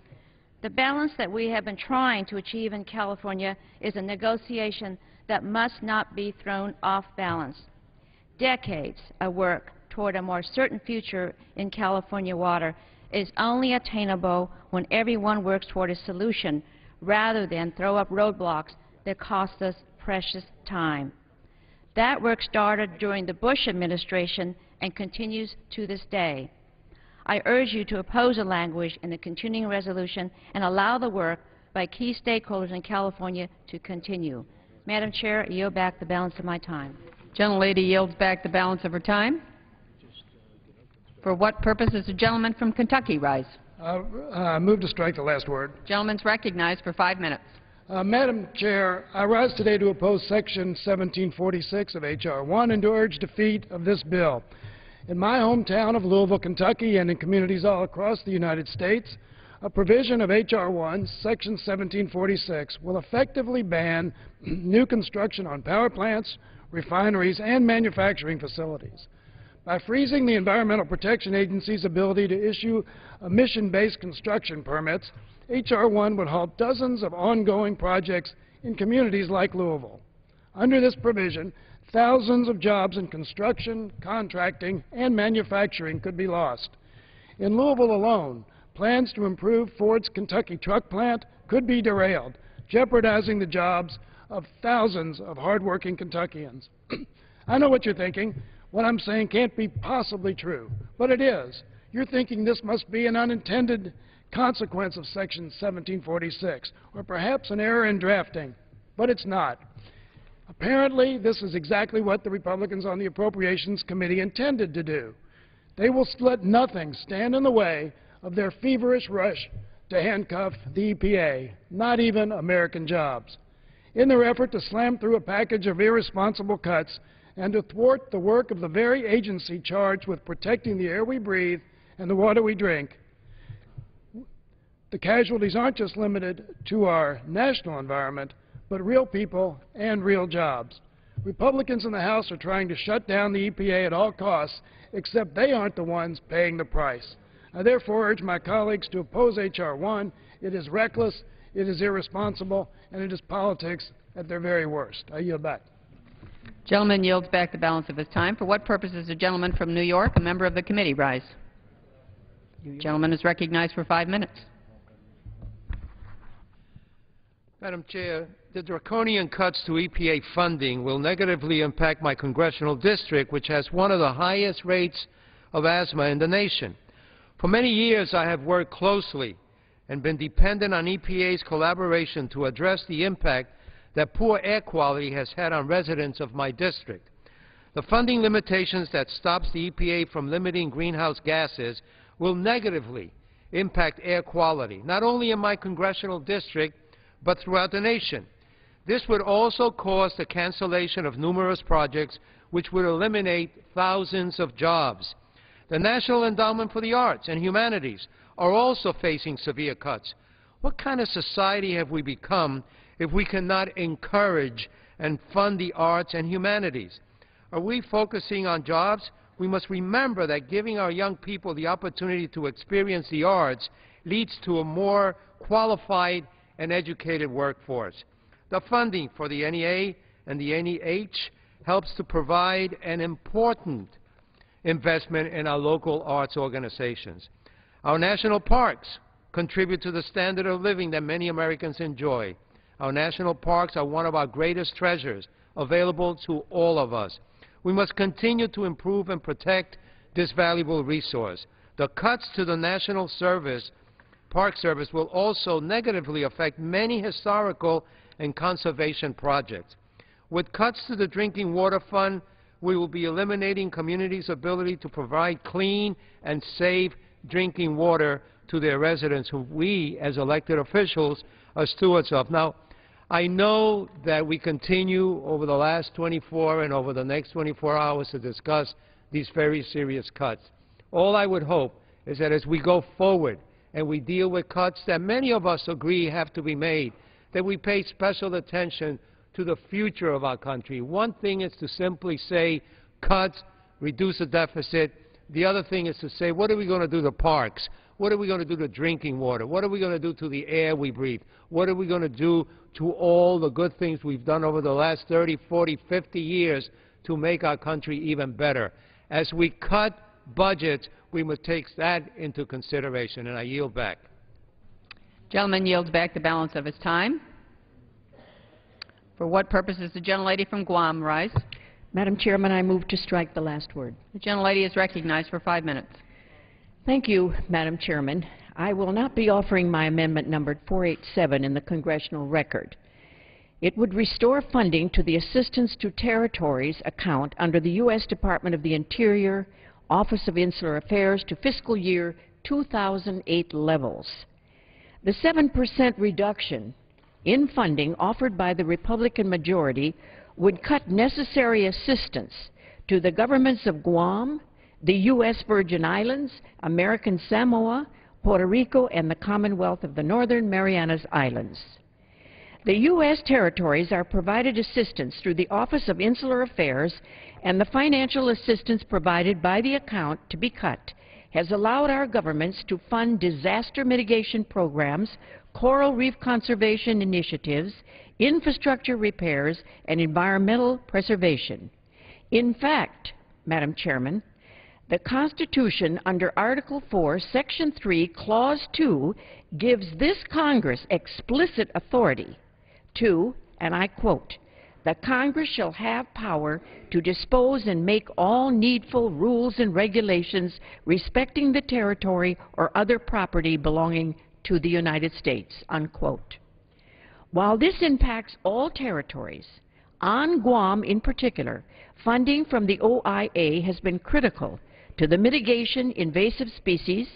The balance that we have been trying to achieve in California is a negotiation that must not be thrown off balance. Decades of work toward a more certain future in California water is only attainable when everyone works toward a solution rather than throw up roadblocks that cost us precious time. That work started during the Bush administration and continues to this day. I urge you to oppose the language in the continuing resolution and allow the work by key stakeholders in California to continue. Madam Chair, I yield back the balance of my time. Gentlelady yields back the balance of her time. For what purpose does the gentleman from Kentucky rise? Move to strike the last word. Gentleman's recognized for 5 minutes. Madam Chair, I rise today to oppose Section 1746 of H.R. 1 and to urge defeat of this bill. In my hometown of Louisville, Kentucky, and in communities all across the United States, a provision of H.R. 1, Section 1746, will effectively ban new construction on power plants, refineries, and manufacturing facilities. By freezing the Environmental Protection Agency's ability to issue emission-based construction permits, H.R. 1 would halt dozens of ongoing projects in communities like Louisville. Under this provision, thousands of jobs in construction, contracting, and manufacturing could be lost. In Louisville alone, plans to improve Ford's Kentucky truck plant could be derailed, jeopardizing the jobs of thousands of hardworking Kentuckians. I know what you're thinking. What I'm saying can't be possibly true, but it is. You're thinking this must be an unintended consequence of Section 1746, or perhaps an error in drafting, but it's not. Apparently, this is exactly what the Republicans on the Appropriations Committee intended to do. They will let nothing stand in the way of their feverish rush to handcuff the EPA, not even American jobs. In their effort to slam through a package of irresponsible cuts and to thwart the work of the very agency charged with protecting the air we breathe and the water we drink, the casualties aren't just limited to our national environment, but real people and real jobs. Republicans in the House are trying to shut down the EPA at all costs, except they aren't the ones paying the price. I therefore urge my colleagues to oppose H.R. 1. It is reckless, it is irresponsible, and it is politics at their very worst. I yield back. Gentleman yields back the balance of his time. For what purpose does the gentleman from New York, a member of the committee, rise? Gentleman is recognized for 5 minutes. Madam Chair, the draconian cuts to EPA funding will negatively impact my congressional district, which has one of the highest rates of asthma in the nation. For many years, I have worked closely and been dependent on EPA's collaboration to address the impact that poor air quality has had on residents of my district. The funding limitations that stops the EPA from limiting greenhouse gases will negatively impact air quality, not only in my congressional district, but throughout the nation. This would also cause the cancellation of numerous projects, which would eliminate thousands of jobs. The National Endowment for the Arts and Humanities are also facing severe cuts. What kind of society have we become if we cannot encourage and fund the arts and humanities? Are we focusing on jobs? We must remember that giving our young people the opportunity to experience the arts leads to a more qualified and educated workforce. The funding for the NEA and the NEH helps to provide an important investment in our local arts organizations. Our national parks contribute to the standard of living that many Americans enjoy. Our national parks are one of our greatest treasures, available to all of us. We must continue to improve and protect this valuable resource. The cuts to the National Park Service will also negatively affect many historical and conservation projects. With cuts to the Drinking Water Fund, we will be eliminating communities' ability to provide clean and safe drinking water to their residents, who we, as elected officials, are stewards of. Now, I know that we continue over the last 24 and over the next 24 hours to discuss these very serious cuts. All I would hope is that as we go forward and we deal with cuts that many of us agree have to be made, that we pay special attention to the future of our country. One thing is to simply say cuts, reduce the deficit. The other thing is to say, what are we going to do to parks? What are we going to do to drinking water? What are we going to do to the air we breathe? What are we going to do to all the good things we've done over the last 30, 40, 50 years to make our country even better? As we cut budgets, we must take that into consideration, and I yield back. Gentleman yields back the balance of his time. For what purpose does the gentlelady from Guam rise? Madam Chairman, I move to strike the last word. The gentlelady is recognized for 5 minutes. Thank you, Madam Chairman. I will not be offering my amendment numbered 487 in the congressional record. It would restore funding to the Assistance to Territories account under the U.S. Department of the Interior, Office of Insular Affairs to fiscal year 2008 levels. The 7% reduction in funding offered by the Republican majority would cut necessary assistance to the governments of Guam, the U.S. Virgin Islands, American Samoa, Puerto Rico, and the Commonwealth of the Northern Marianas Islands. The U.S. territories are provided assistance through the Office of Insular Affairs, and the financial assistance provided by the account to be cut has allowed our governments to fund disaster mitigation programs, coral reef conservation initiatives, infrastructure repairs, and environmental preservation. In fact, Madam Chairman, the Constitution under Article 4, Section 3, Clause 2 gives this Congress explicit authority to, and I quote, "The Congress shall have power to dispose and make all needful rules and regulations respecting the territory or other property belonging to the United States," unquote. While this impacts all territories, on Guam in particular, funding from the OIA has been critical to the mitigation invasive species,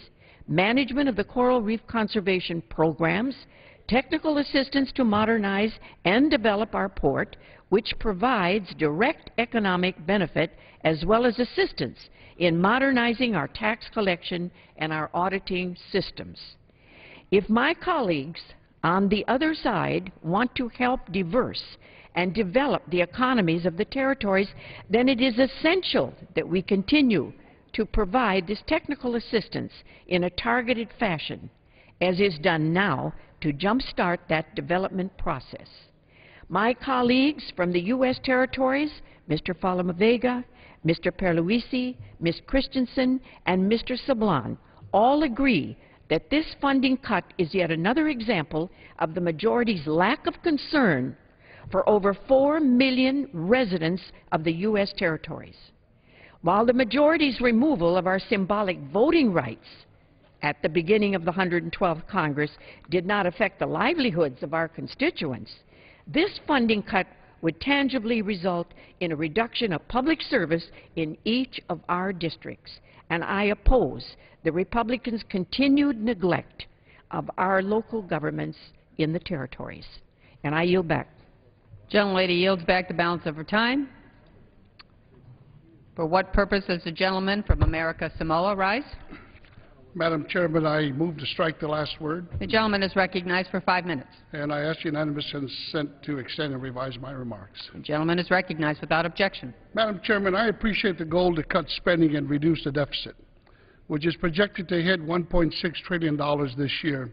management of the coral reef conservation programs, technical assistance to modernize and develop our port, which provides direct economic benefit as well as assistance in modernizing our tax collection and our auditing systems. If my colleagues on the other side want to help diverse and develop the economies of the territories, then it is essential that we continue to provide this technical assistance in a targeted fashion, as is done now, to jumpstart that development process. My colleagues from the U.S. territories, Mr. Falamavega, Mr. Perluisi, Ms. Christensen, and Mr. Sablan, all agree that this funding cut is yet another example of the majority's lack of concern for over 4 million residents of the U.S. territories. While the majority's removal of our symbolic voting rights at the beginning of the 112th Congress did not affect the livelihoods of our constituents, this funding cut would tangibly result in a reduction of public service in each of our districts, and I oppose the Republicans' continued neglect of our local governments in the territories. And I yield back. Gentlelady yields back the balance of her time. For what purpose does the gentleman from America Samoa rise? Madam Chairman, I move to strike the last word. The gentleman is recognized for 5 minutes. And I ask unanimous consent to extend and revise my remarks. The gentleman is recognized without objection. Madam Chairman, I appreciate the goal to cut spending and reduce the deficit, which is projected to hit $1.6 trillion this year.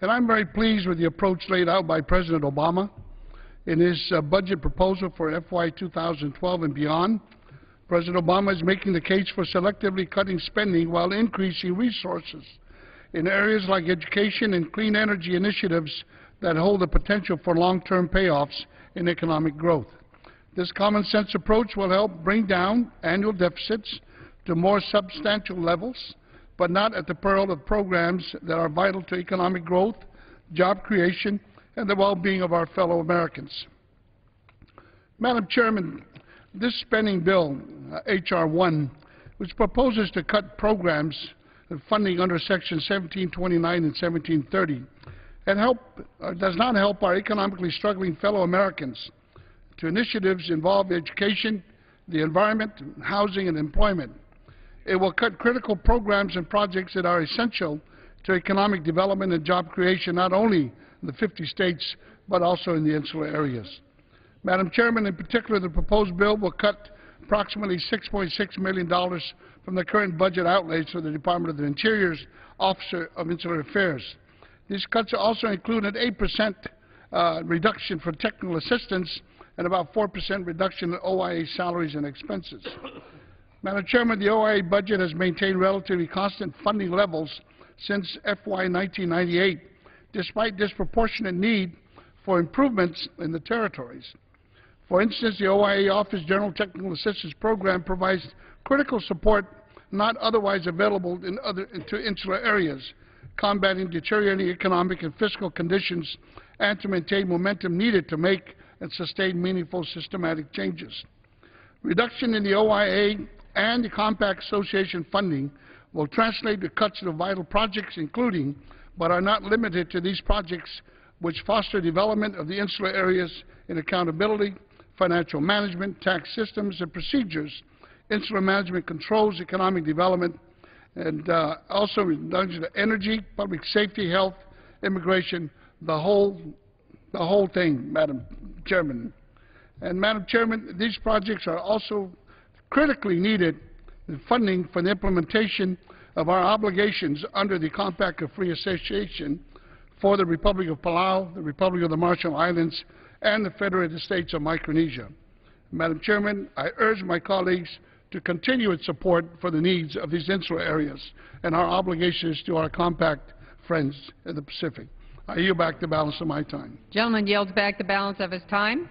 And I'm very pleased with the approach laid out by President Obama in his budget proposal for FY 2012 and beyond. President Obama is making the case for selectively cutting spending while increasing resources in areas like education and clean energy initiatives that hold the potential for long-term payoffs in economic growth. This common-sense approach will help bring down annual deficits to more substantial levels, but not at the peril of programs that are vital to economic growth, job creation, and the well-being of our fellow Americans. Madam Chairman, this spending bill, H.R. 1, which proposes to cut programs and funding under Section 1729 and 1730, and does not help our economically struggling fellow Americans. To initiatives involve education, the environment, housing, and employment. It will cut critical programs and projects that are essential to economic development and job creation, not only in the 50 states, but also in the insular areas. Madam Chairman, in particular, the proposed bill will cut approximately $6.6 million from the current budget outlays for the Department of the Interior's Office of Insular Affairs. These cuts also include an 8% reduction for technical assistance and about 4% reduction in OIA salaries and expenses. Madam Chairman, the OIA budget has maintained relatively constant funding levels since FY 1998, despite disproportionate need for improvements in the territories. For instance, the OIA Office General Technical Assistance Program provides critical support not otherwise available to insular areas, combating deteriorating economic and fiscal conditions, and to maintain momentum needed to make and sustain meaningful systematic changes. Reduction in the OIA and the Compact Association funding will translate to cuts to vital projects, including, but are not limited to, these projects which foster development of the insular areas in accountability, financial management, tax systems, and procedures, insular management controls, economic development, and also energy, public safety, health, immigration, the whole thing, Madam Chairman. And Madam Chairman, these projects are also critically needed funding for the implementation of our obligations under the Compact of Free Association for the Republic of Palau, the Republic of the Marshall Islands, and the Federated States of Micronesia. Madam Chairman, I urge my colleagues to continue its support for the needs of these insular areas and our obligations to our compact friends in the Pacific. I yield back the balance of my time. Gentleman yields back the balance of his time.